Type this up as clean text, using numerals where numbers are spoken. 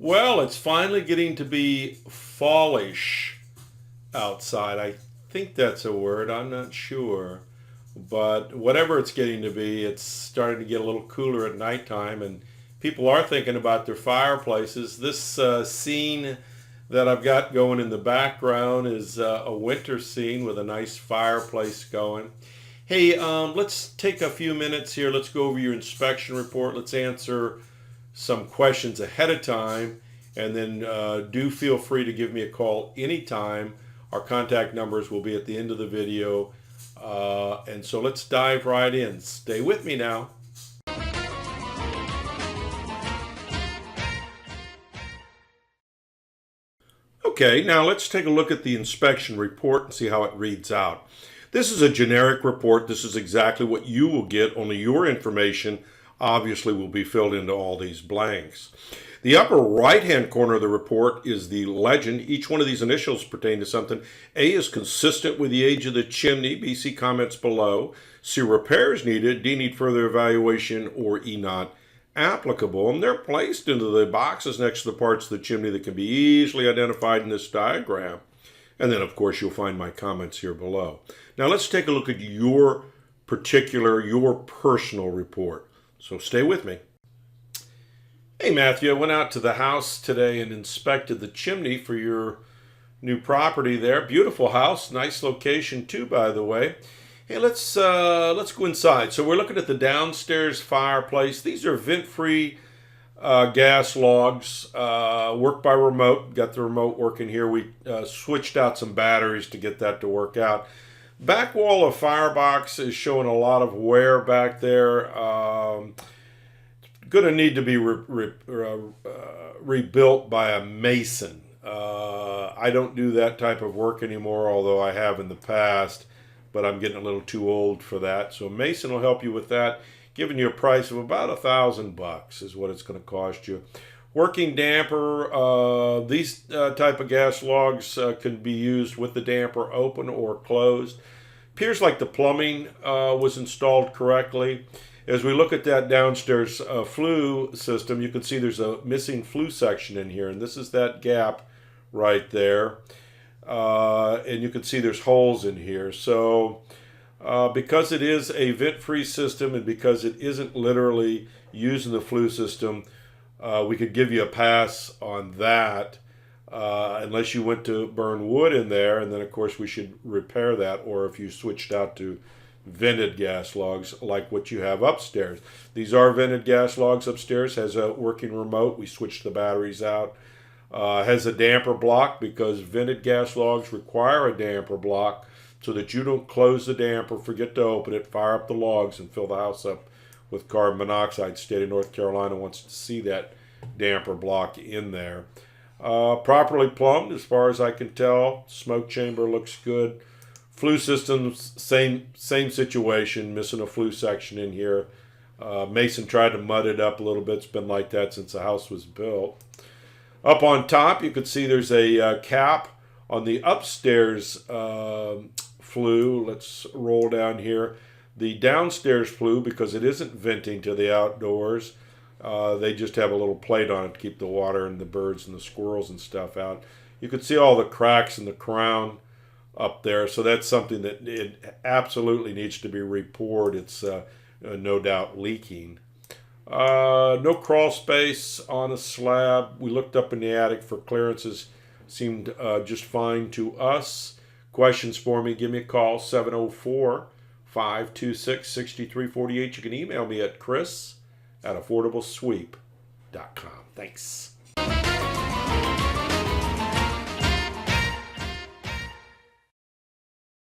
Well, it's finally getting to be fallish outside. I think that's a word. I'm not sure. But whatever it's getting to be, it's starting to get a little cooler at nighttime, and people are thinking about their fireplaces. This scene that I've got going in the background is a winter scene with a nice fireplace going. Hey, let's take a few minutes here. Let's go over your inspection report. Let's answer some questions ahead of time, and then do feel free to give me a call anytime. Our contact numbers will be at the end of the video. And so let's dive right in. Stay with me now. Okay, now let's take a look at the inspection report and see how it reads out. This is a generic report. This is exactly what you will get, only your information obviously will be filled into all these blanks. The upper right-hand corner of the report is the legend. Each one of these initials pertain to something. A is consistent with the age of the chimney. B, see comments below. C, repairs needed. D, need further evaluation. Or E, not applicable. And they're placed into the boxes next to the parts of the chimney that can be easily identified in this diagram. And then, of course, you'll find my comments here below. Now, let's take a look at your personal report. So stay with me. Hey, Matthew, I went out to the house today and inspected the chimney for your new property there. Beautiful house, nice location too, by the way. Hey, let's go inside. So we're looking at the downstairs fireplace. These are vent-free gas logs, work by remote. Got the remote working here. We switched out some batteries to get that to work out. Back wall of firebox is showing a lot of wear back there. Going to need to be rebuilt by a mason. I don't do that type of work anymore, although I have in the past, but I'm getting a little too old for that. So a mason will help you with that, giving you a price of about $1,000 is what it's going to cost you. Working damper, these type of gas logs can be used with the damper open or closed. Appears like the plumbing was installed correctly. As we look at that downstairs flue system, you can see there's a missing flue section in here, and this is that gap right there. And you can see there's holes in here. So because it is a vent-free system and because it isn't literally using the flue system, we could give you a pass on that unless you went to burn wood in there, and then of course we should repair that, or if you switched out to vented gas logs like what you have upstairs. These are vented gas logs upstairs, has a working remote. We switched the batteries out. Has a damper block because vented gas logs require a damper block so that you don't close the damper, forget to open it, fire up the logs, and fill the house up with carbon monoxide. State of North Carolina wants to see that damper block in there. Properly plumbed as far as I can tell. Smoke chamber looks good. Flue systems, same situation, missing a flue section in here. Mason tried to mud it up a little bit. It's been like that since the house was built. Up on top, you can see there's a cap on the upstairs flue. Let's roll down here. The downstairs flue, because it isn't venting to the outdoors, they just have a little plate on it to keep the water and the birds and the squirrels and stuff out. You can see all the cracks in the crown up there, so that's something that it absolutely needs to be repoured. It's no doubt leaking. No crawl space on a slab. We looked up in the attic for clearances. Seemed just fine to us. Questions for me, give me a call, 704-526-6348. You can email me at chris@affordablesweep.com. Thanks.